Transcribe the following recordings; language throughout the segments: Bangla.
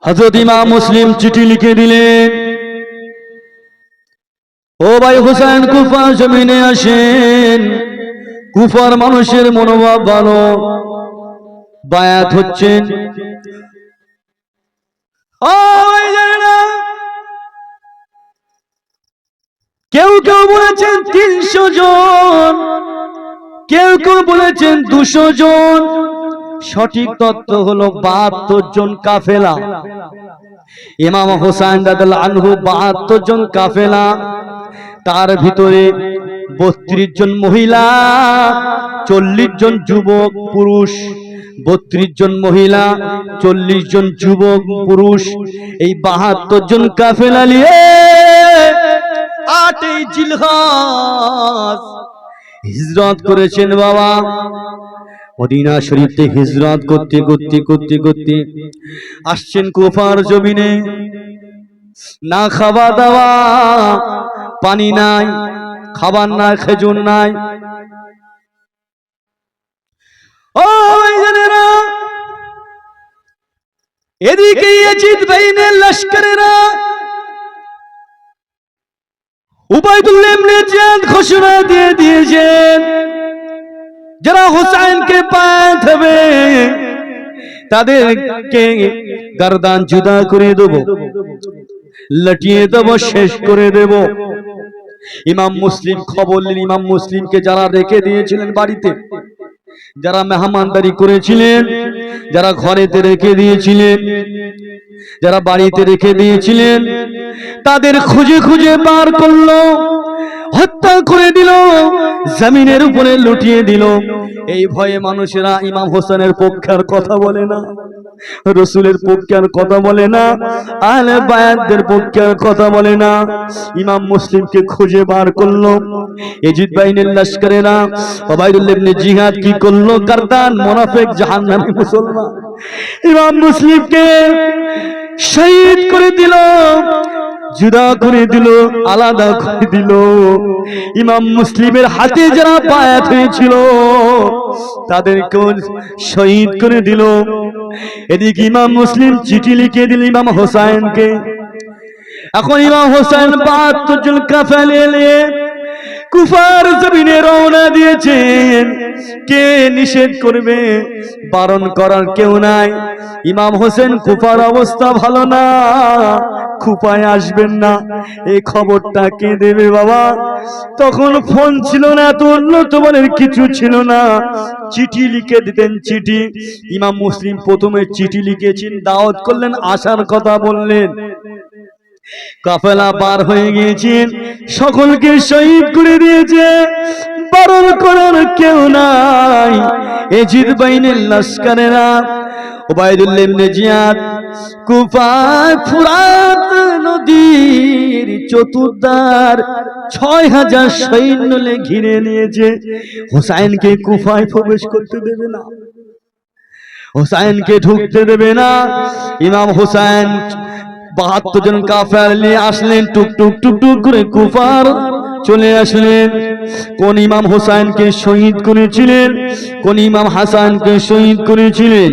হযরত ইমাম মুসলিম চিঠি লিখে দিলেন, ও ভাই হুসাইন কুফা জমিনে আসেন। কুফার মানুষের মনোভাব ভালো, বায়াত হচ্ছেন। কেউ কেউ বলেছেন 300 জন, কেউ কেউ বলেছেন 200 জন। সঠিক তথ্য হলো 72 জন কাফেলা। ইমাম হুসাইন রাদিয়াল্লাহু আনহু 72 জন কাফেলা, তার ভিতরে 32 জন মহিলা, 40 জন যুবক পুরুষ। 32 জন মহিলা, 40 জন যুবক পুরুষ, এই 72 জন কাফেলা নিয়ে 8 জিলহজ হিজরত করেছেন। বাবা মদিনা শরীফে হিজরত করতে করতে করতে করতে আসছেন কুফার জমিনে। না খাওয়া দাওয়া, পানি নাই, খাবার নাই, খেজুর নাই। ও ভাইজানেরা, এদিকে ইয়াজিদ বাহিনীর লস্করেরা উবাইদুল্লাহ ইবনে জিয়াদ ঘোষণা দিয়ে দিয়েছেন, যারা হুসাইনকে পাঠাবে তাদেরকে গর্দান জুদা করে দেব, লটিয়ে দেব, শেষ করে দেব। ইমাম মুসলিম খবর নিলেন। ইমাম মুসলিমকে যারা রেখে দিয়েছিলেন বাড়িতে, যারা মেহমানদারি করেছিলেন, যারা ঘরেতে রেখে দিয়েছিলেন, যারা বাড়িতে রেখে দিয়েছিলেন, তাদের খুঁজে খুঁজে বার করলো, হত্যা করে দিল, জমিনের উপরে লুটিয়ে দিল। এই ভয়ে মানুষেরা ইমাম হোসেনের পক্ষে আর কথা বলে না, রসুলের পক্ষে আর কথা বলে না, আহলে বায়াতদের পক্ষে আর কথা বলে না। ইমাম মুসলিমকে খুঁজে বার করলো। ইয়াজিদ বাহিনীর লস্করেরা উবাইদুল্লাহ ইবনে জিয়াদ কি করলো? গর্দান মুনাফিক জাহান্নামী মুসলমান ইমাম মুসলিমকে শহীদ করে দিল, জুদা করে দিল, আলাদা করে দিল। ইমাম মুসলিমের হাতে যারা বায়াত হয়েছিল তাদেরকেও শহীদ করে দিল। এদিকে ইমাম মুসলিম চিঠি লিখে দিল ইমাম হোসেনকে। এখন ইমাম হোসেন 72 জন কাফেলা নিয়ে কুফার জমিনে রওনা দিয়েছেন। কে নিষেধ করবে? বারণ করার কেউ নাই। ইমাম হোসেন কুফার অবস্থা ভালো না, কুফায় আসবেন না, এই খবরটা কে দেবে বাবা? তখন ফোন ছিল না, এত উন্নত মানের কিছু ছিল না, চিঠি লিখে দিতেন। চিঠি ইমাম মুসলিম প্রথমে চিঠি লিখেছেন, দাওয়াত করলেন, আসার কথা বললেন। কাফেলা পার হয়ে গিয়েছেন, সকলকে শহীদ করে দিয়েছে, বারণ করার কেউ নাই। ইয়াজিদ বাহিনীর লস্করেরা উবাইদুল্লাহ ইবনে জিয়াদ কুফায় ফুরাত নদীর চতুর্দ্বার 6000 সৈন্য ঘিরে নিয়েছে। হুসাইনকে কুফায় প্রবেশ করতে দেবে না, হুসাইনকে ঢুকতে দেবে না। ইমাম হুসাইন 72 জন কাফের নিয়ে আসলেন, টুকটুক টুকটুক করে কুফার চলে আসলেন। কোন ইমাম হুসাইনকে শহীদ করেছিলেন, কোন ইমাম হাসানকে শহীদ করেছিলেন,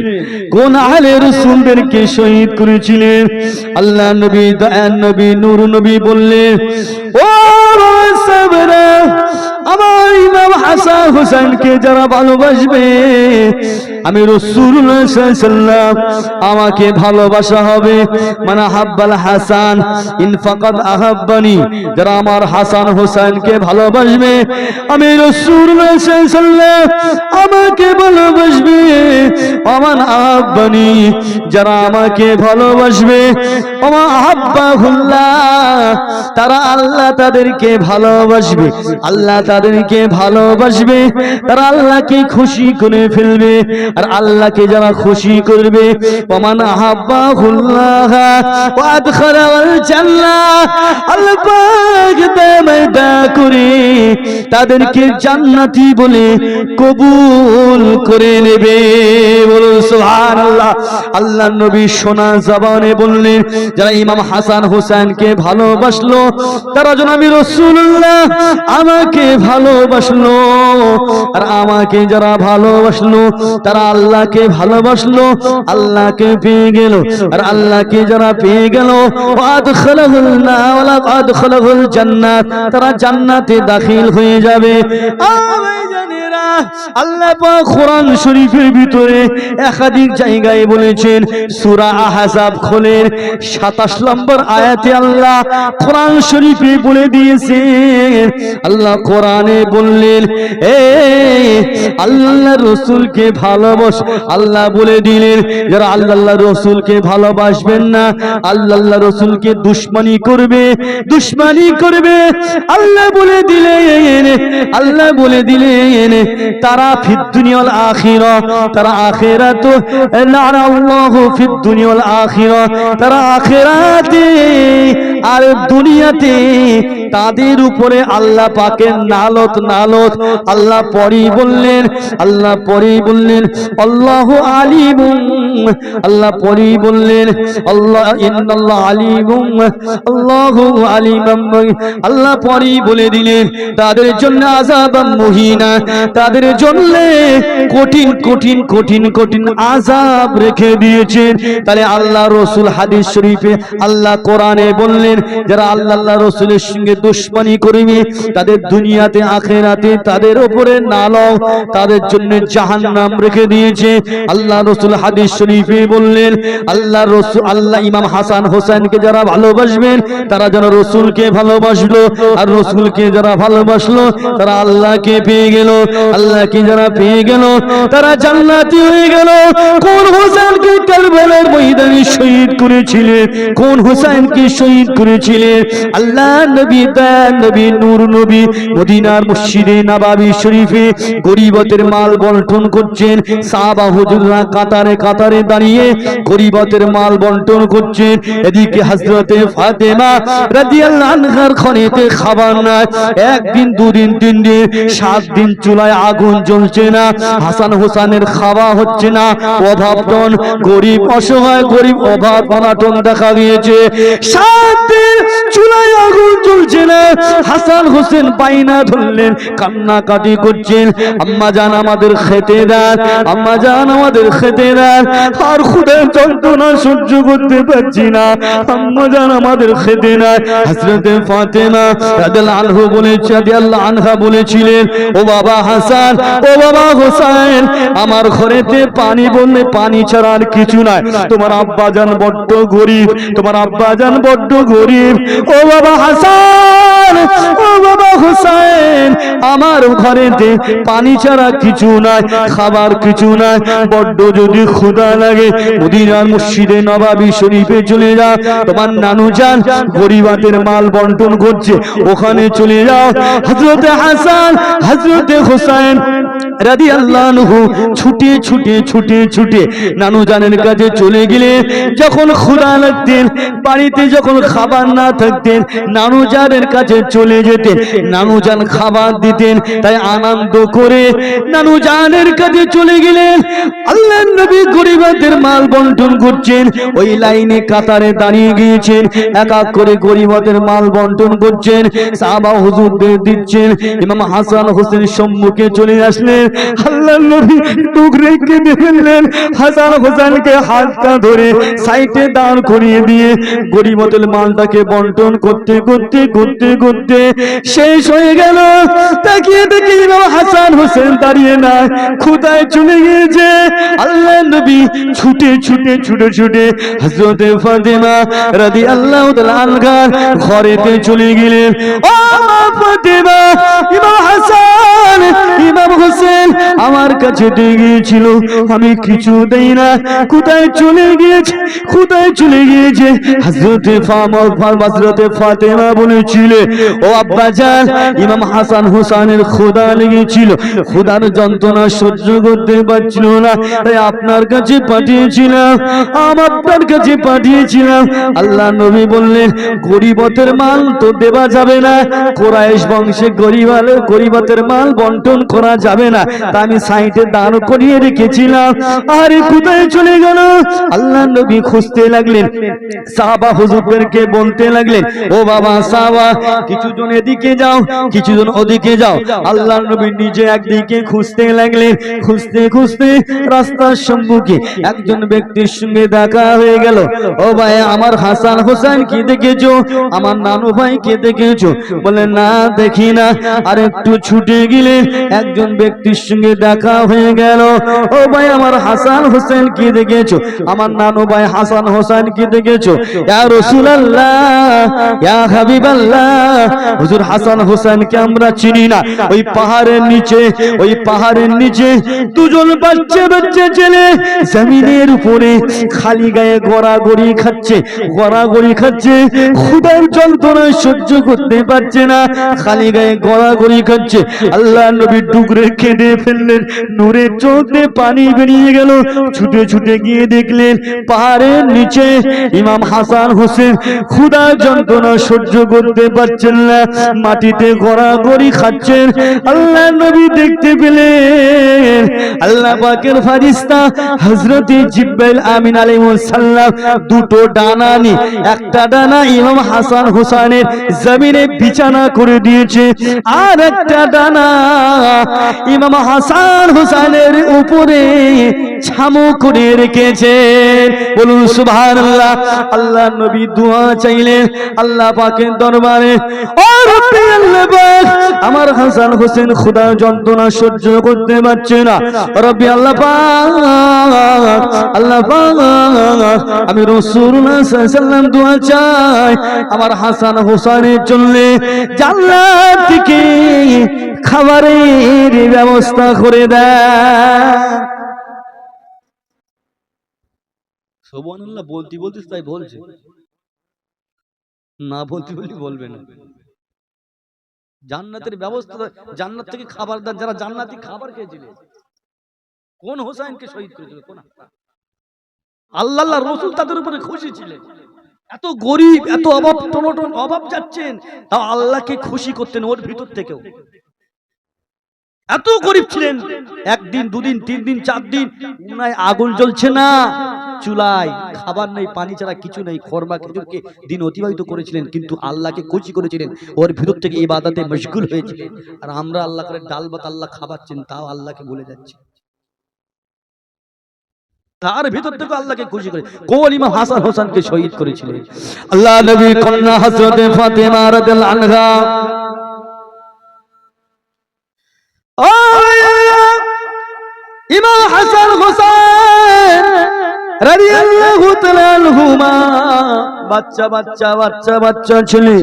কোন আহলে রাসূলদেরকে শহীদ করেছিলেন। আল্লাহ নবী, দয়ার নবী, নূর নবী বললেন, ও সাহাবারা, আমার ইমাম হাসান হুসাইনকে যারা ভালোবাসবে, আমি রাসূলুল্লাহ সাল্লাল্লাহু আলাইহি ওয়াসাল্লাম, আমাকে ভালোবাসা হবে। মানে হাব্বাল হাসান ইন ফাকাদ আহাব্বানি, যারা আমার হাসান হুসাইনকে ভালোবাসবে, আমি রাসূলুল্লাহ সাল্লাল্লাহু আলাইহি ওয়াসাল্লাম, আমাকে ভালোবাসবে। ওমান আহাব্বানি, যারা আমাকে ভালোবাসবে, ওমা আহাব্বাহুল্লাহ, তারা আল্লাহ তাদেরকে ভালোবাসবে, আল্লাহ তাদেরকে ভালোবাসবে, তারা আল্লাহকে খুশি করে ফেলবে। আর আল্লাহকে যারা খুশি করবে, ওমান আহাব্বাহুল্লাহ ওয়া আদখালাল জান্নাহ, আল্লাহ পাক দায়দা করে তাদেরকে জান্নাতি বলে কবুল করে নেবে। বলুন সুবহানাল্লাহ। আল্লাহর নবী সোনা জবানে বললেন, যারা ইমাম হাসান হুসাইনকে ভালোবাসলো, তারা যেন আমি রাসূলুল্লাহ আমাকে ভালোবাসলো আর আমাকে যারা ভালোবাসলো তারা আল্লাহকে ভালোবাসলো, আল্লাহকে পেয়ে গেল। আর আল্লাহকে যারা পেয়ে গেল আদখালাহুল নার আদখালাহুল জান্নাত, তারা জান্নাতে দাখিল হয়ে যাবে। আল্লাহ পাক কোরআন শরীফের ভিতরে একাধিক জায়গায় বলেছেন। সূরা আহজাব খোলেন 27 নম্বর আয়াতে আল্লাহ কোরআন শরীফে বলে দিয়েছেন। আল্লাহ কোরআনে বললেন, এ আল্লাহ রাসূলকে ভালোবাস। আল্লাহ বলে দিলেন যারা আল্লাহ রাসূলকে ভালোবাসবেন না, আল্লাহ রাসূলকে দুশমনি করবে, দুশমনি করবে। আল্লাহ বলে দিলেন তারা ফিদ দুনিয়া ওয়াল আখিরা, তারা আখিরাত লা'না আল্লাহু ফিদ দুনিয়া ওয়াল আখিরা, তারা আখিরাতে আর দুনিয়াতে তাদের উপরে আল্লাহ পাকের নালত নালত। আল্লাহ পরেই বললেন আল্লাহু আলিমুম, আল্লাহ পরেই বললেন আল্লাহ ইন্নাল্লাহ আলিমুম, আল্লাহু আলিমাম। আল্লাহ পরেই বলে দিলেন তাদের জন্য আযাবাম মুহিনা, তাদের জন্য কঠিন কঠিন কঠিন কঠিন আযাব রেখে দিয়েছেন। তাহলে আল্লাহ রাসূল হাদিস শরীফে আল্লাহ কোরআনে বললেন যারা আল্লাহ রাসূলের সঙ্গে দুশমনি করবে তাদের দুনিয়াতে আখিরাতে তাদের উপরে নালাও, তাদের জন্য জাহান্নাম রেখে দিয়েছে। আল্লাহ রাসূল হাদিস শরীফে বললেন আল্লাহ ইমাম হাসান হোসেনকে যারা ভালোবাসবেন তারা যেন রাসূলকে ভালোবাসলো, আর রাসূলকে যারা ভালোবাসলো তারা আল্লাহকে পেয়ে গেল, আল্লাহকে যারা পেয়ে গেল তারা জান্নাতি হয়ে গেল। কোন হোসেনকে কারবালার ময়দানে শহীদ করেছিলেন, কোন হোসেনকে শহীদ করেছিলেন আল্লাহ নবী দয়ার নবী নূর নবী মদিনার মসজিদে নববী শরীফে গরিবতের মাল বন্টন করছেন। সাহাবা হুজুররা কাতারে কাতারে দাঁড়িয়ে গরিবতের মাল বন্টন করছেন। এদিকে হযরতে ফাতেমা রাদিয়াল্লাহু আনহার খনিতে খাবার নাই, একদিন দুদিন তিন দিন 7 দিন চুলায় আগুন জ্বলছে না, হাসান হোসেনের খাওয়া হচ্ছে না, অভাবটন গরিব অসহায় গরিব অভাব অনাটন দেখা দিয়েছে। 7 দিন চুলায় আগুন জ্বলছে না, হাসান হোসেন বাইনা ধরলেন, কান্নাকাটি করছেন, আম্মা জান আমাদের খেতে দেন, আম্মা জান আমাদের খেতে দেন, আর খুদের যন্ত্রণা সহ্য করতে পারছি না, আম্মা জান আমাদের খেতে দেন। হযরতে ফাতেমা রাদিয়াল্লাহু আনহা বলেছিলেন, ও বাবা হাসান, ও বাবা হোসেন, আমার ঘরেতে পানি বললে পানি ছাড়া আর কিছু নাই, তোমার আব্বা জান বড্ড গরিব, তোমার আব্বা জান বড্ড গরিব। ও বাবা হাসান, ও বাবা হোসেন, আমার ঘরেতে পানি ছাড়া কিছু নাই, খাবার কিছু নাই, বড্ড যদি ক্ষুধা লাগে মদিনার মসজিদে নববী শরীফে চলে যাও, তোমার নানু জান গরিবাতের মাল বন্টন করছে, ওখানে চলে যাও। হযরতে হাসান হযরতে হোসেন রাদিয়াল্লাহু আনহু ছুটে ছুটে ছুটে ছুটে নানু জানের কাছে চলে গেলে যখন ক্ষুধা লাগতেন, বাড়িতে যখন খাবার না থাকতেন, নানু জানের কাছে চলে যেতেন, নানু জান খাবার দিতেন। তাই আনন্দ করে নানু জানের কাছে চলে গেলেন। আল্লাহর নবী গরিবদের মাল বন্টন করছেন, ওই লাইনে কাতারে দাঁড়িয়ে গিয়েছেন, এক এক করে গরিবদের মাল বন্টন করছেন, সাহাবা হুজুরদের দিচ্ছেন। ইমাম হাসান হোসেন সম্মুখে চলে আসলেন, আল্লাহর নবী টুকরে কেঁদে ফেললেন। হাসান হোসেনকে হাতটা ধরে সাইডে দাঁড় করিয়ে দিয়ে গরিবদের মালটাকে বন্টন করতে করতে করতে করতে শেষ হয়ে গেল। তাকিয়ে দেখি ইমাম হাসান হোসেন দাঁড়িয়ে না, ক্ষুধায় চলে গিয়েছে। আল্লাহর নবী ছুটে ছুটে ছুটে ছুটে হযরতে ফাতেমা রাদিয়াল্লাহু তাআলা আনহার ঘরেতে চলে গেলেন। ও মা ফাতেমা, ইমাম হাসান ইমাম হোসেন আমার কাছে দিয়ে গিয়েছিল, আমি কিছু দেই না, কোথায় চলে গিয়েছে, কোথায় চলে গিয়েছে। হযরতে ফাতেমা বলেছিলেন, ও আব্বা জান, ইমাম হাসান হোসেনের ক্ষুধা লেগেছিল, ক্ষুধার যন্ত্রণা সহ্য করতে পারছিল না, তাই আপনার কাছে পাঠিয়েছিলাম, আপনার কাছে পাঠিয়েছিলাম। আল্লাহ নবী বললেন, গরিবতের মাল তো দেওয়া যাবে না, কুরাইশ বংশে গরিবাতের মাল বন্টন করা যাবে যাবে না, তা আমি সাইডে দাঁড় করিয়ে রেখেছিলাম। আরে কোথায় চলে গেল? আল্লাহ নবী খুঁজতে লাগলেন, সাহাবা হুজুরদেরকে বলতে লাগলেন, ও বাবা সাহাবা, কিছুজন এদিকে যাও, কিছুজন ওদিকে যাও। আল্লাহ নবী নিজে একদিকে খুঁজতে লাগলেন। খুঁজতে খুঁজতে রাস্তার সম্মুখে একজন ব্যক্তির সঙ্গে দেখা হয়ে গেল। ও ভাই, আমার হাসান হোসেন কি দেখেছো? আমার নানু ভাই কে দেখেছো? বলে না, দেখি না। আর একটু ছুটে গেলেন, একজন ব্যক্তির সঙ্গে দেখা হয়ে গেল। ও ভাই, আমার হাসান হোসেন কি দেখেছো? আমার নানু ভাই হাসান হোসেন কি দেখেছো? ইয়া রাসূলুল্লাহ, ইয়া হাবিবাল্লাহ, হুজুর হাসান হোসেনকে আমরা চিনি না। ওই পাহাড়ের নিচে, ওই পাহাড়ের নিচে দুজন বাচ্চা বাচ্চা ছেলে জমিনের উপরে খালি গায়ে গড়াগড়ি খাচ্ছে, গড়াগড়ি খাচ্ছে। ক্ষুধার যন্ত্রণা সহ্য করতে পারছে না, খালি গায়ে গড়াগড়ি খাচ্ছে। আল্লাহ নবী ডুকরে কেঁদে ফেললেন, নূরের চোখ দিয়ে পানি বেরিয়ে গেল। ছুটে ছুটে গিয়ে দেখলেন পাহাড়ের নিচে ইমাম হাসান হোসেন ক্ষুধার যন্ত্রণা সহ্য করতে পারছেন না, মাটিতে গড়াগড়ি খাচ্ছেন। আল্লাহ নবী দেখতে পেলেন আল্লাহ পাকের ফেরেশতা হযরত জিবরাইল আমিন আলাইহিস সালাম দুটো ডানা নিয়ে, একটা ডানা ইমাম হাসান হোসেনের জমিনে বিছানা করে দিয়েছে, আর একটা ডানা ইমাম হাসান হোসেনের উপরে ছামু করে রেখেছে। বলুন সুবহানাল্লাহ। আল্লাহ নবী দোয়া চাইলেন আল্লাহ পাকের দরবারে, ও রব্বি আল্লাহ পাক, আমার হাসান হোসেন ক্ষুধা যন্ত্রণা সহ্য করতে পারছে না। রব্বি আল্লাহ পাক, আল্লাহ পাক, আমি রাসূলুল্লাহ সাল্লাল্লাহু আলাইহি ওয়াসাল্লাম দোয়া চাই আমার হাসান হোসেনের জন্য জান্নাত থেকে খাবারের ব্যবস্থা করে দেয়। সুবহানাল্লাহ। বলতে বলতে তাই বলছে, না বলতে বলি বলবে না। জান্নাতের ব্যবস্থা, জান্নাত থেকে খাবার দেন যারা জান্নাতি খাবার খেয়েছিলেন। কোন হোসেনকে শহীদ করেছিল? কোন আল্লাহর রাসূল তাদের উপরে খুশি ছিলেন। এত গরিব, এত অভাব, টনটন অভাব যাচ্ছেন, তাও আল্লাহকে খুশি করতেন ওর ভিতর থেকেও। এত গরিব ছিলেন, একদিন দুদিন তিন দিন চার দিন উনায় আগুন জ্বলছে না, চুলায় খাবার নেই, পানি ছাড়া কিছু নেই, খরমা খেজুরকে দিন অতিবাহিত করেছিলেন, কিন্তু আল্লাহকে খুশি করেছিলেন, ওর ভিতর থেকে ইবাদতে মশগুল হয়েছিলেন। আর আমরা আল্লাহ করে ডাল ভাত আল্লাহ খাওয়াচ্ছেন, তাও আল্লাহকে ভুলে যাচ্ছি। তার ভিতর থেকে আল্লাহকে খুশি করে কোন ইমাম হাসান হোসেনকে শহীদ করেছিলেন? আল্লাহ নবী কন্যা হযরত ফাতেমা রাদিয়াল্লাহু আনহা। ইমাম হাসান হোসেন রাদিয়াল্লাহু তাআলা আনহুমা বাচ্চা বাচ্চা বাচ্চা বাচ্চা ছেলে,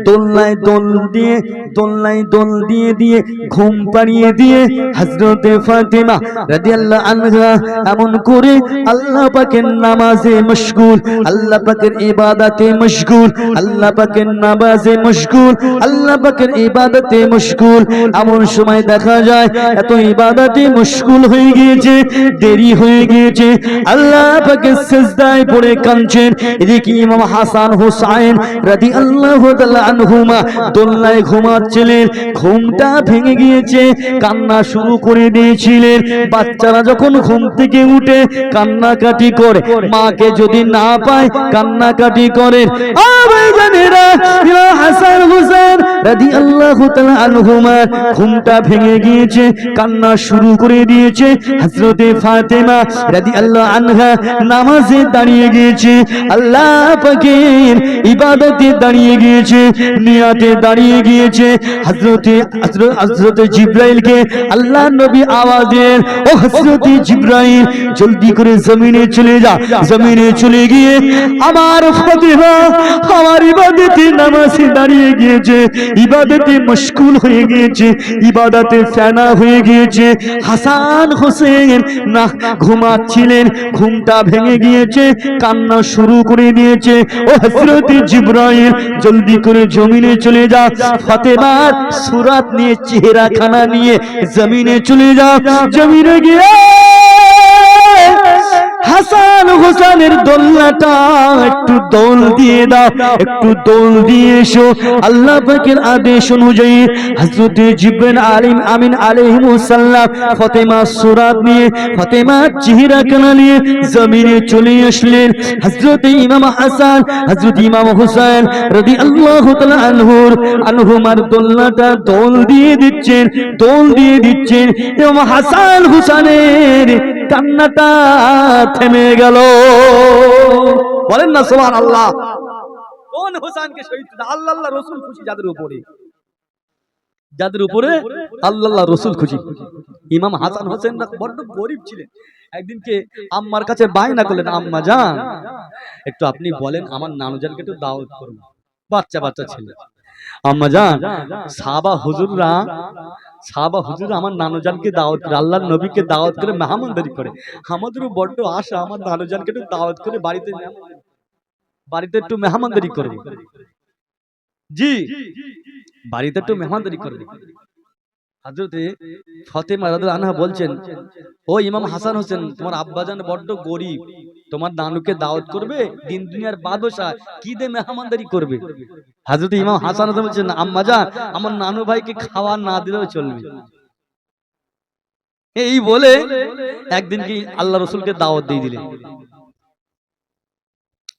দোলনায় দোল দিয়ে, দোলনায় দোল দিয়ে দিয়ে ঘুম পাড়িয়ে দিয়ে হযরতে ফাতেমা রাদিয়াল্লাহু আনহা এমন করে আল্লাহ পাকের নামাজে মশগুল, আল্লাহ পাকের ইবাদতে মশগুল, আল্লাহ পাকের নামাজে মশগুল, আল্লাহ পাকের ইবাদতে মশগুল। এমন সময় দেখা যায় এত ইবাদতে মশগুল হয়ে গিয়েছে, দেরি হয়ে গিয়েছে, আল্লাহ পাকের সিজদায় পড়ে কাঁদছেন। এদিকে ইমাম হাসান হোসেন রাদিয়াল্লাহু তাআলা আনহুমা দোলনায় ঘুমাচ্ছিলেন, ঘুমটা ভেঙে গিয়েছে, কান্না শুরু করে দিয়েছিলেন। বাচ্চারা যখন ঘুম থেকে উঠে কান্নাকাটি করে, মাকে যদি না পায় কান্নাকাটি করে। ভাইজানেরা, ইমাম হাসান হোসেন রাদিয়াল্লাহু তাআলা আনহুমা ঘুমটা ভেঙে গিয়েছে, কান্না শুরু করে দিয়েছে। হযরতে ফাতেমা রাদিয়াল্লাহু আনহা নামাজে দাঁড়িয়ে গিয়েছে, আল্লাহ পাকের ইবাদতে দাঁড়িয়ে গিয়েছে, নিয়াতে দাঁড়িয়ে গিয়েছে। হযরতে জিবরাইলকে আল্লাহ নবী আওয়াজ দেন, ও হযরতে জিবরাইল জলদি করে জমিনে চলে যা। জমিনে চলে গিয়ে আমার ফাতেমা আমার ইবাদতে নামাজে দাঁড়িয়ে গিয়েছে, ইবাদতে মশগুল হয়ে গিয়েছে, ইবাদতে ফেনা হয়ে গিয়েছে। হাসান হোসেন না ঘুমাচ্ছিলেন, ঘুমটা ভেঙে গিয়েছে, কান্না শুরু করে দিয়েছে। ও হযরতে জিবরাইল জলদি করে জমিনে চলে যা, ফাতেমার সুরাত নিয়ে, চেহারা খানা নিয়ে জমিনে চলে যা। জমিনে গিয়ে হাসান হোসেনের দোলনাটা একটু দোল দিয়ে দাও, একটু দোল দিয়ে এসো। আল্লাহ পাকের আদেশ অনুযায়ী হযরত জিবরিল আমিন আলাইহিস সালাম ফাতেমা সুরাত নিয়ে, ফাতেমা চেহারা কানা নিয়ে জমিনে চলে আসলেন। হযরত ইমাম হাসান, হযরত ইমাম হুসাইন রাদিয়াল্লাহু তাআলা আনহুমার দোলনাটা দোল দিয়ে দিচ্ছেন, দোল দিয়ে দিচ্ছেন। ইমাম হাসান হুসাইনের কান্নাটা থেমে গেল। বলেন না সুবহানাল্লাহ। কোন হোসেনকে শহীদ? আল্লাহ আল্লাহ রাসূল খুশি যাদের উপরে, যাদের উপরে আল্লাহ আল্লাহ রাসূল খুশি। ইমাম হাসান হোসেন বড় গরীব ছিলেন। একদিনকে আম্মার কাছে বায়না করলেন, আম্মা জান একটু আপনি বলেন আমার নানুজানকে একটু দাওয়াত করব। বাচ্চা বাচ্চা ছেলে। আম্মা জান সাহাবা হুজুররা আমার নানুজানকে দাওয়াত করে, আল্লাহর নবীকে দাওয়াত করে মেহমানদারি করে। আমাদেরও বড্ড আশা আমার নানুজানকে একটু দাওয়াত করে বাড়িতে একটু মেহমানদারি করবে। জি, বাড়িতে একটু মেহমানদারি করবে। হযরতে ফাতেমা রাদিয়াল্লাহু আনহা বলছেন, ও ইমাম হাসান হোসেন, তোমার আব্বাজান বড্ড গরীব, তোমার নানুকে দাওয়াত করবে, দিন দুনিয়ার বাদশা, কি দিয়ে মেহমানদারি করবে? হযরত ইমাম হাসান হোসেন বলছেন, আম্মা জান আমার নানু ভাইকে খাওয়া না দিলেও চলবে। এই বলে একদিন কি আল্লাহ রাসূলকে দাওয়াত দিয়ে দিলেন,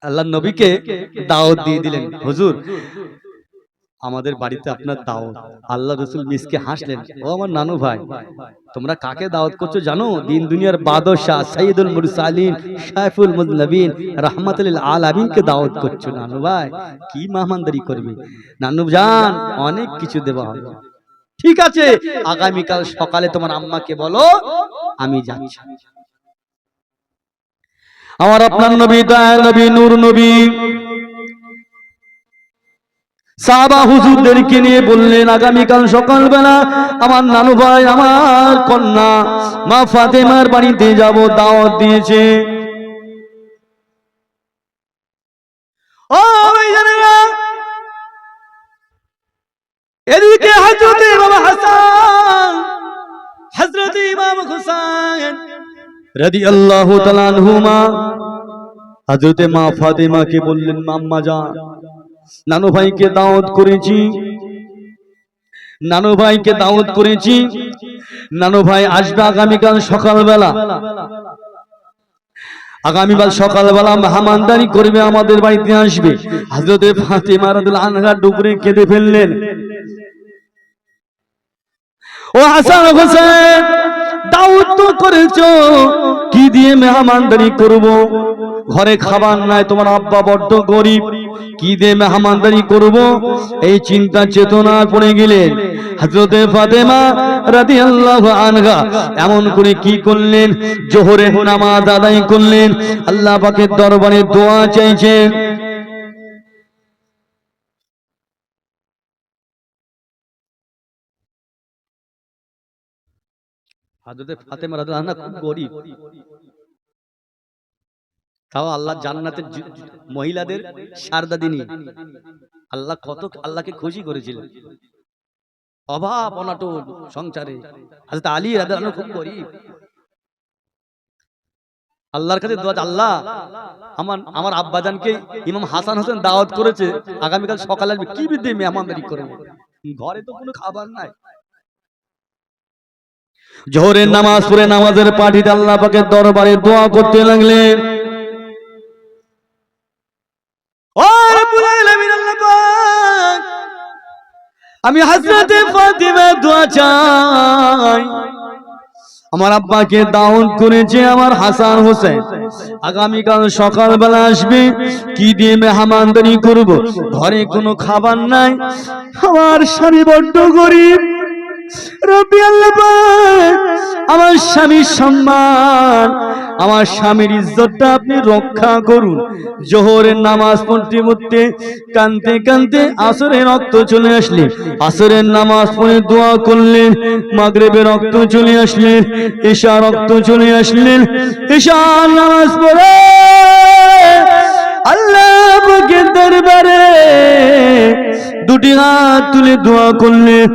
আল্লাহ নবীকে দাওয়াত দিয়ে দিলেন, হুজুর আমাদের বাড়িতে আপনার দাওয়াত। আল্লাহ রাসূল মিসকে হাসলেন, ও আমার নানু ভাই তোমরা কাকে দাওয়াত করছো জানো? দিন দুনিয়ার বাদশা সাইয়্যিদুল মুরসালিন শাফিউল মুযনিবিন রাহমাতুল লিল আলামিনকে দাওয়াত করছো। নানু ভাই কি মেহমানদারি করবে? নানু জান অনেক কিছু দেওয়া হবে। ঠিক আছে আগামী কাল সকালে তোমার আম্মাকে বলো আমি যাচ্ছি। আমার আপনার নবী দয়ার নবী নূর নবী সাহাবা হুজুরদেরকে নিয়ে বললেন, আগামীকাল সকালবেলা আমার নানু ভাই আমার কন্যা মা ফাতেমার বাড়িতে যাব, দাওয়াত দিয়েছে। ও ভাইজানেরা, এদিকে হযরত ইমাম হাসান, হযরত ইমাম হুসাইন রাদিয়াল্লাহু তাআলা আনহুমা হযরত মা ফাতেমাকে বললেন, আম্মা জান নানু ভাইকে দাওয়াত করেছি, নানু ভাইকে দাওয়াত করেছি, নানু ভাই আসবে আগামীকাল সকালবেলা, আগামীকাল সকালবেলা মেহমানদারি করবে, আমাদের বাড়িতে আসবে। হযরত ফাতেমা রাদিয়াল্লাহু আনহা ডুকরে কেঁদে ফেললেন, ও হাসান হোসেন দাওয়াত তো করেছো, কি দিয়ে মেহমানদারি করব? ঘরে খাবার নাই, তোমার আব্বা বড্ড গরীব, কি দিয়ে মেহমানদারি করব? এই চিন্তা চেতনা পড়ে গেলেন। হযরত ফাতেমা রাদিয়াল্লাহু আনহা এমন করে কি করলেন, জোহরের নামাজ আদায় করলেন, আল্লাহ পাকের দরবারে দোয়া চাইছেন। হযরত ফাতেমা রাদিয়াল্লাহু আনহা খুব গরীব, তাও আল্লাহ জান্নাতের মহিলাদের শারদাদিনী, আল্লাহ কত আল্লাহকে খুশি করেছিলেন। অভাব অনাটন সংসারে হযরত আলী রাদিয়াল্লাহু আনহু খুব গরীব, আল্লাহর কাছে দোয়া, আল্লাহ আমার আব্বাজানকে ইমাম হাসান হোসেন দাওয়াত করেছে, আগামীকাল সকালে আসবে, কি দিয়ে মেহমানদারি করব? ঘরে তো কোনো খাবার নাই। জোহরের নামাজ পড়ে নামাজের পাঠিতে আল্লাহ পাকের দরবারে দোয়া করতে লাগলেন, ও রব্বুল আলামিন আল্লাহ পাক আমি হযরত ফাতেমা দোয়া চাই, আমার আব্বাকে দাওয়াত করেছে আমার হাসান হোসেন, আগামীকাল সকালবেলা আসবে, কি দিয়ে মেহমানদারি করব? ঘরে কোনো খাবার নাই, আমার স্বামী বড্ড গরীব, রব্বি আল্লাহ পাক আমার স্বামীর সম্মান, আমার স্বামীর ইজ্জতটা আপনি রক্ষা করুন। জোহরের নামাজ পড়তে পড়তে কাঁদতে কাঁদতে আসরের রক্ত চলে আসলেন, আসরের নামাজ পড়ে দোয়া করলেন, মাগরিবের রক্ত চলে আসলেন, ইশা রক্ত চলে আসলেন, ইশার নামাজ পড়ে আল্লাহ পাকের দরবারে দুটি হাত তুলে দোয়া করলেন,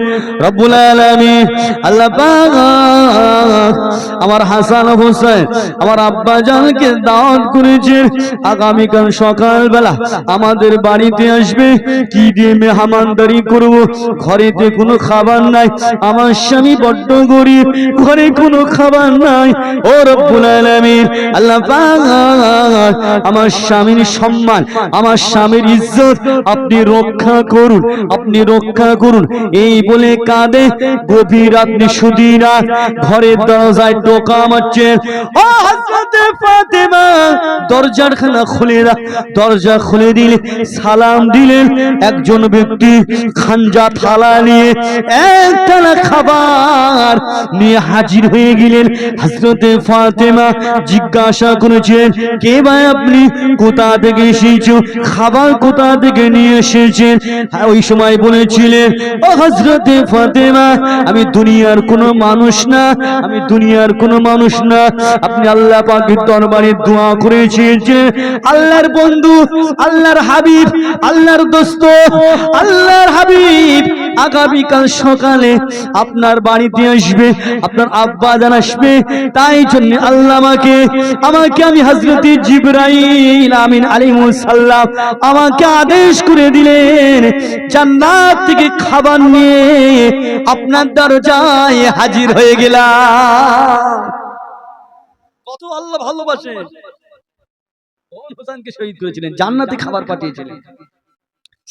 রব্বুল আলামিন আল্লাহ পাক আমার হাসান হোসেন আমার আব্বা জানকে দাওয়াত করেছেন, আগামীকাল সকালবেলা আমাদের বাড়িতে আসবে, কি দিয়ে মেহমানদারি করব, ঘরেতে কোনো খাবার নাই, আমার স্বামী বড্ড গরিব, ঘরে কোনো খাবার নাই। ও রব্বুল আলামিন আল্লাহ পাক আমার স্বামীর সম্মান, আমার স্বামীর ইজ্জত আপনি রক্ষা করুন, আপনি রক্ষা করুন। এই বলে কাঁদে। গভীর রাত্রি সুদিনা ঘরের দরজায় টোকা মারছেন। ও হযরতে ফাতেমা দরজার খানা খুলে দাও। দরজা খুলে দিলে সালাম দিলেন। একজন ব্যক্তি খাঞ্জা থালা নিয়ে একটানা খাবার নিয়ে হাজির হয়ে গেলেন। হযরতে ফাতেমা জিজ্ঞাসা করেছেন, কে ভাই আপনি, কোথা থেকে এসেছো, খাবার কোথা থেকে নিয়ে এসেছেন? ওই সময় বলেছিলেন, ও হযরতে ফাতেমা আমি দুনিয়ার কোনো মানুষ না, আমি দুনিয়ার কোনো মানুষ না, আপনি আল্লাহ পাকের দরবারে দোয়া করেছেন, আল্লাহর বন্ধু, আল্লাহর হাবিব, আল্লাহর দোস্ত, আল্লাহর হাবিব আগামীকাল সকালে আপনার বাড়িতে আসবে, আপনার আব্বা জান আসবে, তাই জন্য আল্লাহ আমাকে আমি হযরতে জিবরাইল আমিন আলাইহিস সালাম আমাকে আদেশ করে দিলেন, জান্নাত থেকে খাবার নিয়ে আপনার দরজায় হাজির হয়ে গেলাম। কত আল্লাহ ভালোবাসে। হোসেনকে শহীদ করেছিলেন, জান্নাতে খাবার পাঠিয়েছিলেন।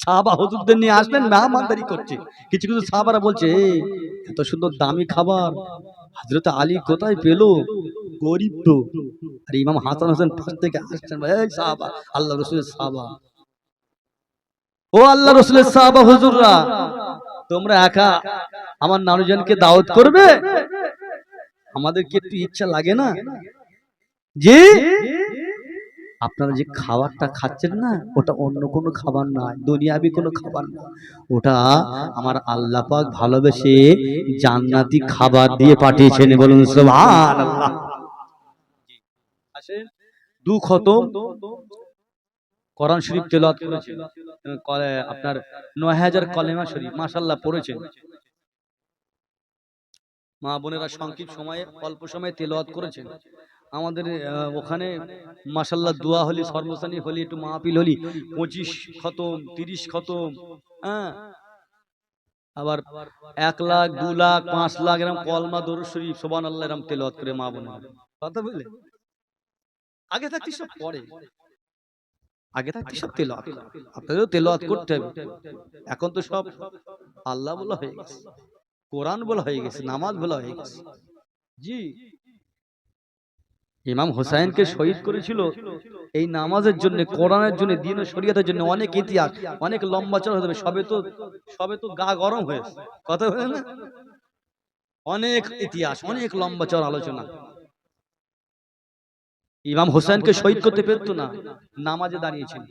সাহাবা হুজুরদের নিয়ে আসলেন, মেহমানদারি করছে। কিছু কিছু সাহাবারা বলছে, এত সুন্দর দামি খাবার হযরত আলী কোথায় পেল, গরিব তো। আর ইমাম হাসান হোসেন পাশ থেকে আসছেন, এই সাহাবা, আল্লাহ রাসূলের সাহাবা, ও আল্লাহ রাসূলের সাহাবা হুজুররা, তোমরা একা আমার নানুজানকে দাওয়াত করবে? আমাদের কি একটু ইচ্ছা লাগে না? জি, আপনারা যে খাবারটা খাচ্ছেন না, ওটা অন্য কোনো খাবার নয়, দুনিয়াবি কোনো খাবার না, ওটা আমার আল্লাহ পাক ভালোবেসে জান্নাতি খাবার দিয়ে পাঠিয়েছেন। বলুন সুবহানাল্লাহ। আসেন, দু খতম কোরআন শরীফ তেলাওয়াত করেছেন, আপনার ৯০০০ কলেমা শরীফ মাশাআল্লাহ পড়েছেন। মা বোনেরা সংক্ষিপ্ত সময়ে অল্প সময়ে তেলাওয়াত করেছেন। আমাদের ওখানে মাশাআল্লাহ দোয়া হলি, সর্বসানি হলি, একটু মাহফিল হলি, 25 খতম, 30 খতম, হ্যাঁ, আবার 1 লাখ, 2 লাখ, 5 লাখ এরকম কলমা দরুদ শরীফ সুবহানাল্লাহ এরকম তেলাওয়াত করে মা বোনেরা। কথা বলে আগে থাকতে সব পড়ে, আগে থাকতে সব তেলাওয়াত, আপনাদেরও তেলাওয়াত করতে হবে। এখন তো সব আল্লাহ বলা হয়ে গেছে, কোরআন বলা হয়ে গেছে, নামাজ বলা হয়ে গেছে। জি, ইমাম হোসেনকে শহীদ করেছিল এই নামাজের জন্য, কোরআনের জন্য, দ্বীন ও শরীয়তের জন্য। অনেক ইতিহাস, অনেক লম্বা চড়া হতে হবে, সবে তো গা গরম হয়েছে, কথা বলে না, অনেক ইতিহাস, অনেক লম্বা চড়া আলোচনা। ইমাম হোসেনকে শহীদ করতে পারতো না, নামাজে দাঁড়িয়েছেন।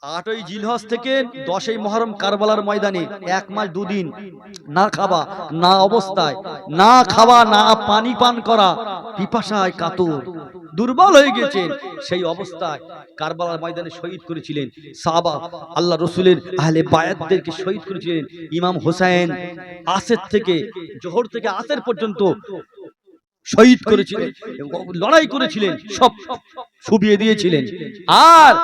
8ই জিলহজ থেকে 10ই মুহররম কারবালার ময়দানে 1 মাস 2 দিন না খাওয়া, না অবস্থায়, না খাওয়া, না পানি পান করা, পিপাসায় কাতর, দুর্বল হয়ে গেছেন, সেই অবস্থায় কারবালার ময়দানে শহীদ করেছিলেন। সাহাবা আল্লাহ রাসূলের আহলে বায়াতদেরকে শহীদ করেছিলেন। ইমাম হোসেন আসর থেকে, জোহর থেকে আসর পর্যন্ত শহীদ করেছিলেন, লড়াই করেছিলেন, সব সুবিয়ে দিয়েছিলেন, আর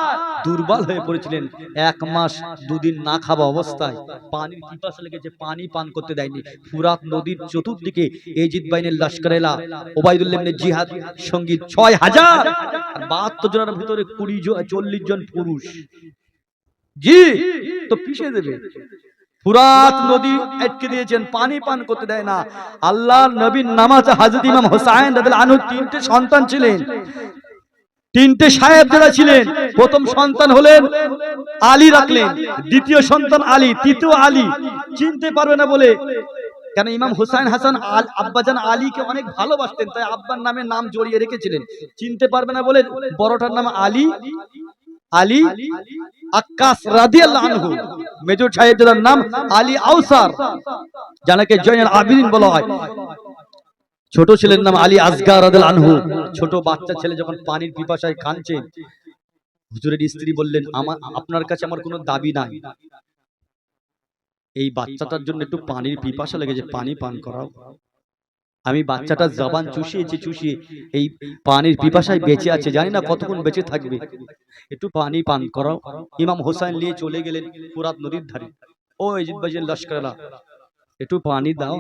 দুর্বল হয়ে পড়েছিলেন। 1 মাস 2 দিন না খাওয়া অবস্থায়, পানির পিপাসা লেগেছে, পানি পান করতে দেয়নি। ফুরাত নদীর চতুর্দিকে এজিদ বাইনের লস্করেলা, ওবাইদুল্লাহ ইবনে জিহাদ সঙ্গী 6000 আর 72 জনের ভিতরে 40 জন পুরুষ। জি, তো পিছিয়ে দেবে। ফুরাত নদী আটকে দিয়েছেন, পানি পান করতে দেয় না। আল্লাহর নবীর নামাজে হযরত ইমাম হোসেন রাদিয়াল্লাহু আনহু 3টে সন্তান ছিলেন, 3টে সাহেব যারা ছিলেন। প্রথম সন্তান হলেন আলী রাখলেন, দ্বিতীয় সন্তান আলী, তৃতীয় আলী। চিনতে পারবে না বলে, কেন ইমাম হুসাইন হাসান আব্বাজান আলীকে অনেক ভালোবাসতেন, তাই আব্বার নামে নাম জড়িয়ে রেখেছিলেন। চিনতে পারবে না বলে বড়টার নাম আলী, আলী আক্কাস রাদিয়াল্লাহু আনহু, মেজর সাহেবের নাম আলী আউসার, যাকে জয়নুল আবিদিন বলা হয়। ছোট ছেলের নাম আলী আসগার রাদিয়াল্লাহু আনহু। ছোট বাচ্চা ছেলে যখন পানির পিপাসায় কাঁদছে, হুজুরের স্ত্রী বললেন, আপনার কাছে আমার কোনো দাবি নাই, এই বাচ্চাটার জন্য একটু পানির পিপাসা লেগেছে, পানি পান করাও। আমি বাচ্চাটা জবান চুষিয়ে এই পানির পিপাসায় বেঁচে আছে, জানি না কতক্ষণ বেঁচে থাকবে, একটু পানি পান করাও। ইমাম হোসেন নিয়ে চলে গেলেন ফুরাত নদীর ধারে। ও ইজিদবাজির লস্করলা, একটু পানি দাও,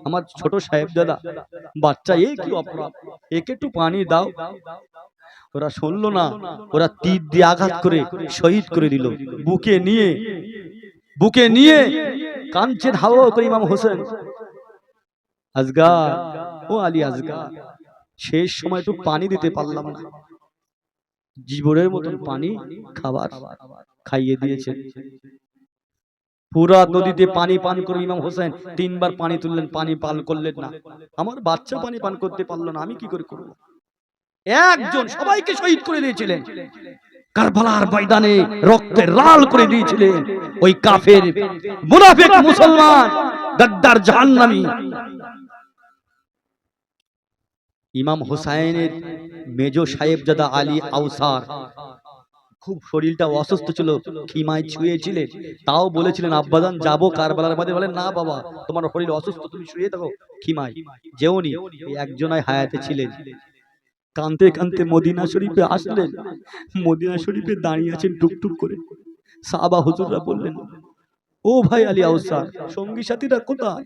আমার ছোট সাহেবজাদা বাচ্চা, এই কি অপরাধ, একে একটু পানি দাও। ওরা শুনলো না, ওরা তীর দিয়ে আঘাত করে শহীদ করে দিল। বুকে নিয়ে কাঁদছেন হাওয়া করে ইমাম হোসেন। আজগার, ও আলী আজগার, শেষ সময় একটু পানি দিতে পারলাম না, জীবনের মতন পানি খাবার খাইয়ে দিয়েছে। পুরা নদীতে পানি পান করে ইমাম হোসেন 3 বার পানি তুললেন, পানি পান করলেন না। আমার বাচ্চা পানি পান করতে পারলো না, আমি কি করে করব? একজন সবাইকে শহীদ করে দিয়েছিলেন, কারবালার ময়দানে রক্তে লাল করে দিয়েছিলেন ওই কাফের মুনাফিক মুসলমান গাদ্দার জাহান্নামী। ইমাম হোসেনের মেজো সাহেবজাদা আলী আউসার খুব শরীরটা অসুস্থ ছিল, খিমায় ছুঁয়েছিলেন, তাও বলেছিলেন আব্বাজান যাবো কারবালার মাঝে। বলেন না বাবা, তোমার শরীর অসুস্থ, তুমি শুয়ে থাকো খিমায়, যেওনি। একজনাই হায়াতে ছিলেন, কানতে কানতে মদিনা শরীফে আসলেন। মদিনা শরীফে দাঁড়িয়ে আছেন টুকটুক করে। সাহাবা হুজুররা বললেন, ও ভাই আলী আউসার, সঙ্গী সাথীরা কোথায়?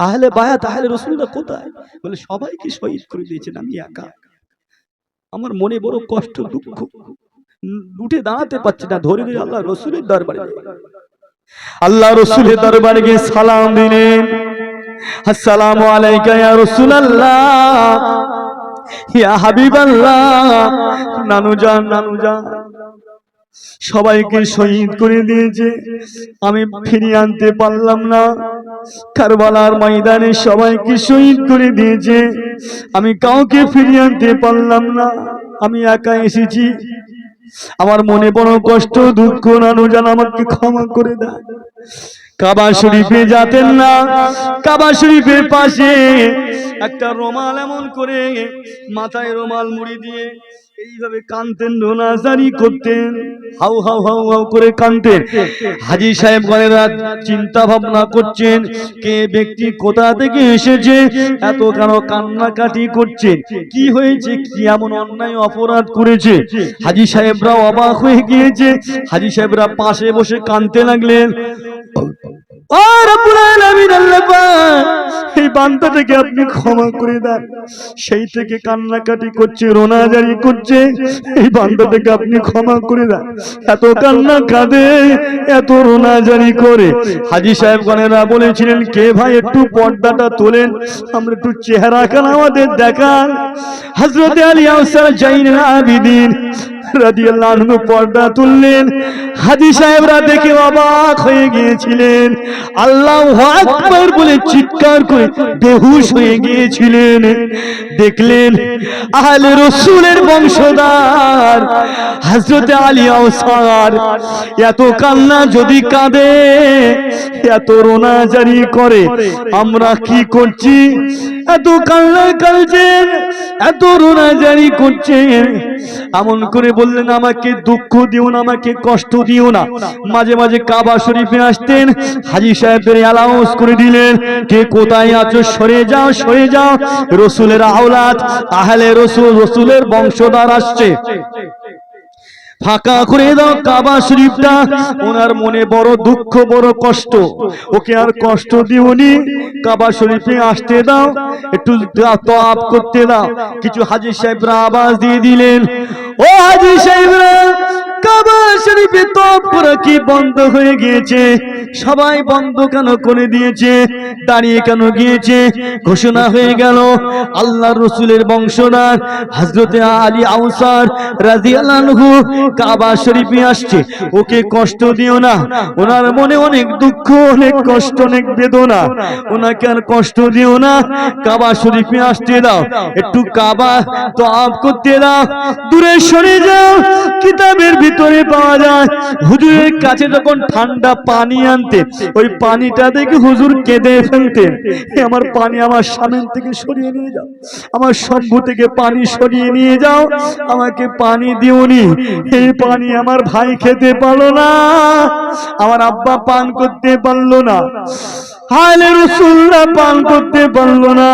আহলে বায়াত আহলে রাসূলরা কোথায়? বলে সবাইকে শহীদ করে দিয়েছেন, আমি একা। আমার মনে বড় কষ্ট, দুঃখ, উঠে দাঁড়াতে পারছি না। ধরে ধরে আল্লাহ রসুলের দরবারে, আল্লাহ রসুলের দরবারে গিয়ে সালাম দিলেন, আসসালামু আলাইকা ইয়া রাসূলুল্লাহ, ইয়া হাবিবাল্লাহ। নানুজান সবাইকে শহীদ করে দিয়েছে, আমি ফিরিয়ে আনতে পারলাম না। কারবালার ময়দানে সবাইকে শহীদ করে দিয়েছে, আমি কাউকে ফিরিয়ে আনতে পারলাম না, আমি একা এসেছি। আমার মনে বড় কষ্ট, দুঃখ। নানুজান আমাকে ক্ষমা করে দাও। কাবা শরীফে যেতেন না, কাবা শরীফের পাশে একটা রুমাল এমন করে মাথায় রুমাল মুড়ি দিয়ে এইভাবে কাঁদতেন, রোনাজারি করতেন, হাউ হাউ হাউ হাউ করে কাঁদতেন। হাজী সাহেবগণেরা চিন্তা ভাবনা করছেন, কে ব্যক্তি কোথা থেকে এসেছে, এত কেন কান্নাকাটি করছে, কি হয়েছে, কি এমন অন্যায় অপরাধ করেছে। হাজী সাহেবরা অবাক হয়ে গিয়েছে। হাজী সাহেবরা পাশে বসে কাঁদতে লাগলেন। এই বান্দাটাকে আপনি ক্ষমা করে দেন। সেই থেকে কান্নাকাটি করছে, রোনাজারি করছে, এই বান্দাটাকে আপনি ক্ষমা করে দেন। এত কান্না কাঁদে, এত রোনাজারি করে। হাজী সাহেবগণেরা বলেছিলেন, কে ভাই একটু পর্দাটা তোলেন, আমরা একটু চেহারা খান আমাদের দেখান। হযরত আলী আউসার জাইনুল আবিদিন রাদিয়াল্লাহু আনহু পর্দা তুললেন। হাজী সাহেবরা দেখে অবাক হয়ে গিয়েছিলেন, আল্লাহু আকবার বলে চিৎকার করে বেহুশ হয়ে গিয়েছিলেন। দেখলেন আহলে রাসূলের বংশধর হযরত আলী আউসার এত কান্না যদি কাঁদে, এত রোনাজারি করে, আমরা কি করছি? এত কান্না কাঁদছেন, এত রোনাজারি করছেন। এমন করে বললেন, আমাকে দুঃখ দিও না, আমাকে কষ্ট দিও না। মাঝে মাঝে কাবা শরীফে আসতেন, হাজী সাহেবদের অ্যালাউন্স করে দিলেন, কে কোথায় আছো সরে যাও, সরে যাও, রসুলের আওলাদ আহলে রসুল, রসুলের বংশধর আসছে, ফাঁকা করে দাও কাবা শরীফটা। ওনার মনে বড় দুঃখ, বড় কষ্ট, ওকে আর কষ্ট দিওনি, কাবা শরীফে আসতে দাও, একটু তওয়াফ করতে দাও। কিছু হাজী সাহেবরা আওয়াজ দিয়ে দিলেন, ও হাজী সাহেবরা, কাবা শরীফে তওয়াফ করা কি বন্ধ হয়ে গিয়েছে? সবাই বন্ধ কেন করে দিয়েছে? দাঁড়িয়ে কেন গিয়েছে? ঘোষণা হয়ে গেল, আল্লাহর রাসূলের বংশধর হযরতে আলী আউসার রাদিয়াল্লাহু আনহু কাবা শরীফে আসছে, ওকে কষ্ট দিও না। ওনার মনে অনেক দুঃখ, অনেক কষ্ট, অনেক বেদনা, ওনাকে আর কষ্ট দিও না। কাবা শরীফে আসতে দাও, একটু কাবা তওয়াফ করতে দাও, দূরে সরে যাও। কিতাবের ভিতরে পাওয়া যায় হুজুরের কাছে যখন ঠান্ডা পানি আনতে, ওই পানিটা দেখে হুজুর কেঁদে ফেলতেন, আমার পানি আমার সামনে থেকে সরিয়ে নিয়ে যাও, আমার শম্ভু থেকে পানি সরিয়ে নিয়ে যাও, আমাকে পানি দিওনি, এই পানি আমার ভাই খেতে পারলো না, আমার আব্বা পান করতে পারলো না, হালে রাসূলুল্লাহ পান করতে পারলো না,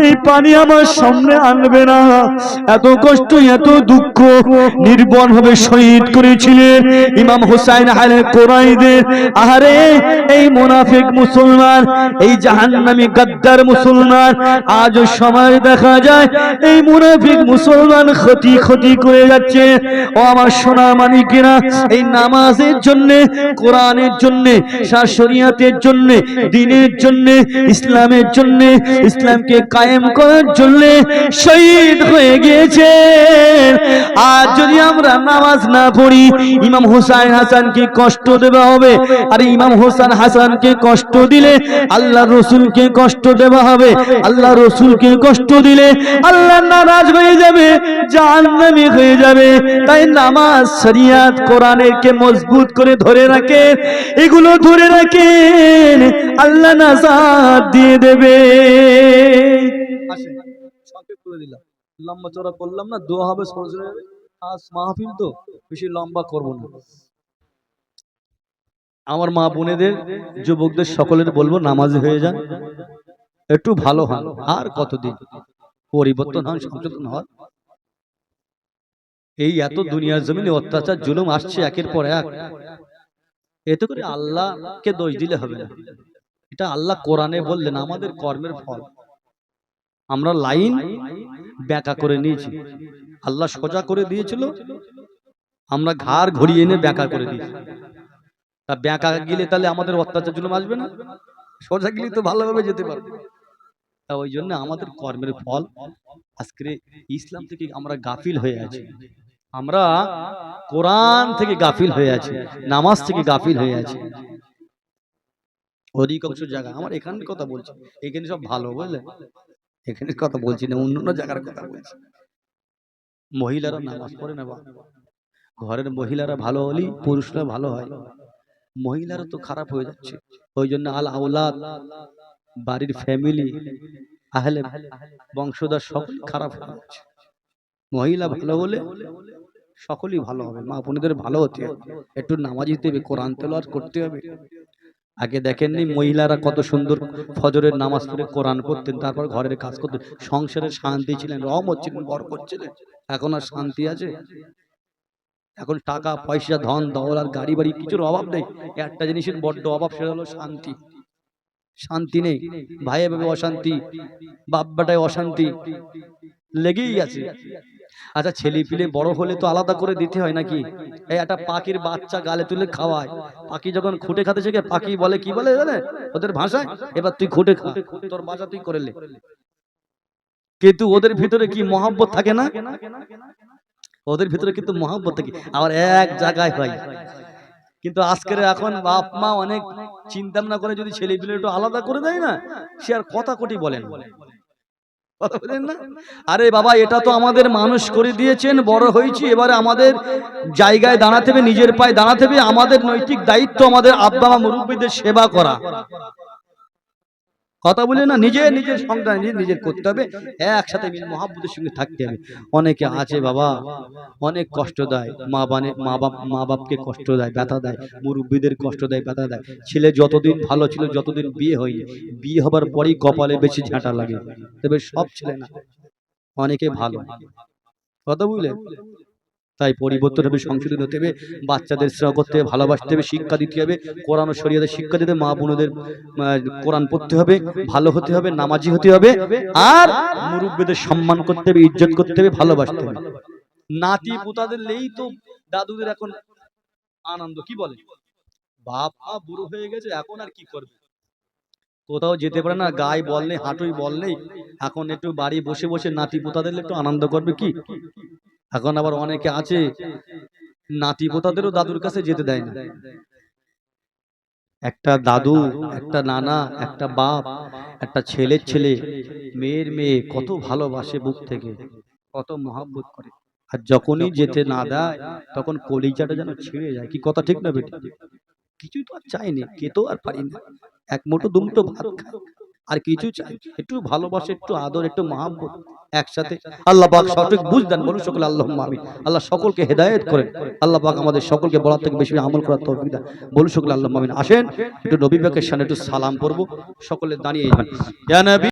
এই পানি আমার সামনে আনবে না। এত কষ্ট এত দুঃখ নির্বন ভাবে শহীদ করেছিলেন ইমাম হুসাইন হালে কোরাইদের। আহারে এই মুনাফিক মুসলমান, এই জাহান্নামী গাদ্দার মুসলমান, আজ সময় দেখা যায় এই মুনাফিক মুসলমান ক্ষতি ক্ষতি করে যাচ্ছে। ও আমার সোনা মানিকেরা, এই নামাজের জন্য, কোরআনের জন্য, শরিয়তের জন্য, দ্বীনের জন্য, ইসলামের জন্য, ইসলামকে কায়েম করার জন্য শহীদ হয়ে গিয়েছে। আর যদি আমরা নামাজ না পড়ি, ইমাম হুসাইন হাসানকে কষ্ট দেওয়া হবে, আর ইমাম হুসাইন হাসানকে কষ্ট দিলে আল্লাহ রসুলকে কষ্ট দেওয়া হবে, আল্লাহ রসুলকে কষ্ট দিলে আল্লাহ নারাজ হয়ে যাবে, জাহান্নামী হয়ে যাবে। তাই নামাজ, শরিয়ত, কোরআনকে মজবুত করে ধরে রাখেন, এগুলো ধরে রাখেন, আল্লাহ নাজাত দিয়ে দেবে। আসেন সংক্ষেপ করে দিলাম, লম্বা চড়া করলাম না, দোয়া হবে, সরজরে হবে। আজ মাহফিল তো বেশি লম্বা করব না। আমার মা বোনেদের, যুবকদের সকলের বলবো নামাজি হয়ে যান, একটু ভালো হন। আর কতদিন পরিবর্তন হন, সংশোধন হন। এই এত দুনিয়ার জমিনে অত্যাচার জুলুম আসছে একের পর এক, এতে করে আল্লাহকে দোষ দিলে হবে না। এটা আল্লাহ কোরআনে বললেন আমাদের কর্মের ফল। আমরা লাইন ব্যাকা করে নিয়েছি, আল্লাহ সোজা করে দিয়েছিল, আমরা ঘাড় ঘুরিয়ে এনে ব্যাকা করে দিয়েছি। তা ব্যাকা গেলে তাহলে আমাদের অত্যাচার জুলুম আসবে না? সোজা গেলে তো ভালোভাবে যেতে পারবে। তা ওই জন্য আমাদের কর্মের ফল। আজকে ইসলাম থেকে আমরা গাফিল হয়ে আছি, আমরা কোরআন থেকে গাফিল হয়ে আছি, নামাজ থেকে গাফিল হয়ে আছি। অধিকাংশ জায়গা, আমার এখানের কথা বলছি, এখানে সব ভালো, বুঝলেন? এখানের কথা বলছি না, অন্য জায়গার কথা বলছি। মহিলারা নামাজ পড়ে না, ঘরের মহিলারা ভালো হলে পুরুষরা ভালো হয়, মহিলারা তো খারাপ হয়ে যাচ্ছে। ওই জন্য আল আওলাদ, বাড়ির ফ্যামিলি, আহলে বংশধর সকল খারাপ হয়ে যাচ্ছে। মহিলা ভালো হলে সকলেই ভালো হবে। মা বোনেদের ভালো হতে হবে, একটু নামাজ দিতে হবে, কোরআন তেলাওয়াত করতে হবে। আগে দেখেননি মহিলারা কত সুন্দর ফজরের নামাজ পড়ে কোরআন পড়তেন, তারপর ঘরের কাজ করতেন, সংসারে শান্তি ছিলেন, রহমত ছিলেন, বরকত ছিলেন। এখন আর শান্তি আছে? এখন টাকা পয়সা, ধন দৌলত, গাড়ি বাড়ি কিছুর অভাব নেই, একটা জিনিসের বড্ড অভাব, সেটা হলো শান্তি। শান্তি নেই, ভাইয়ে ভাবে অশান্তি, বাপ বেটায় অশান্তি লেগেই আছে। আচ্ছা, ছেলে পিলে বড় হলে তো আলাদা করে দিতে হয় নাকি? এই একটা পাখির বাচ্চা গালে তুলে খাওয়ায়, পাখি যখন খুঁটে খাতে শেখে, পাখি বলে কি বলে জানে ওদের ভাষায়? এবার তুই খুঁটে খা, তোর বাসা তুই করে লে। কিন্তু ওদের ভিতরে কি মহব্বত থাকে না? ওদের ভিতরে কিন্তু মহব্বত থাকে, আবার এক জায়গায় হয়। কিন্তু আজকের এখন বাপ মা অনেক চিন্তা না করে যদি ছেলে পিলে একটু আলাদা করে দেয় না, সে আর কথা কোটি বলেন, কথা বলেন না। আরে বাবা, এটা তো আমাদের মানুষ করে দিয়েছেন, বড় হয়েছি, এবারে আমাদের জায়গায় দাঁড়াতে হবে, নিজের পায়ে দাঁড়াতে হবে। আমাদের নৈতিক দায়িত্ব আমাদের আব্বা মা মুরব্বীদের সেবা করা, কথা বলে না, নিজের নিজের সংসার নিজের করতে হবে, একসাথে মিল মহাব্বতের সঙ্গে থাকতে হবে। অনেকে আছে বাবা অনেক কষ্ট দেয়, মা বাপকে কষ্ট দেয়, ব্যথা দেয়, মুরব্বীদের কষ্ট দেয়, ব্যথা দেয়। ছেলে যতদিন ভালো ছিল, যতদিন বিয়ে হয়নি, বিয়ে হবার পরেই কপালে বেশি ঝাঁটা লাগে। তবে সব ছেলে না, অনেকে ভালো, কথা বুঝলেন? তাই পরিবর্তন হবে, সংশোধন হতে হবে, বাচ্চাদের স্নেহ করতে হবে, ভালোবাসতে হবে, শিক্ষা দিতে হবে, কোরআন ও শরীয়তের শিক্ষা দিতে হবে, মা বোনদের কোরআন পড়তে হবে, ভালো হতে হবে, নামাজি হতে হবে, আর মুরব্বীদের সম্মান করতে হবে, ইজ্জত করতে হবে, ভালোবাসতে হবে। নাতি পোতাদের লেই তো দাদুদের এখন আনন্দ, কি বলে? বাপ মা বুড়ো হয়ে গেছে, এখন আর কি করবে, কোথাও যেতে পারে না, গায়ে বল নেই, হাঁটুই বল নেই, এখন একটু বাড়ি বসে বসে নাতি পোতাদের একটু আনন্দ করবে কি? এখন আবার অনেকে আছে নাতি পোতাদেরও দাদুর কাছে যেতে দেয় না। একটা দাদু, একটা নানা, একটা বাপ, একটা ছেলের ছেলে, মেয়ের মেয়ে কত ভালোবাসে, বুক থেকে কত মহব্বত করে। আর যখনই যেতে না দেয় তখন কলিজাটা যেন ছিঁড়ে যায়। কি কথা ঠিক না বেটি? কিছুই তো আর চাইনি, খেতেও আর পারি না, এক মুঠো দু মুঠো ভাত খাই, আর কিছু চাই একটু ভালোবাসা, একটু আদর, একটু মহব্বত একসাথে। আল্লাহ পাক সঠিক বুঝ দেন, বলুন সকলে আল্লাহুম্মা আমিন। আল্লাহ সকলকে হেদায়েত করেন, আল্লাহ পাক আমাদের সকলকে বলার থেকে বেশি আমল করার তৌফিক দেন, বলুন সকলে আল্লাহুম্মা আমিন। আসেন একটু নবী পাকের শানে একটু সালাম করব, সকলে দাঁড়িয়ে যান। ইয়া নবী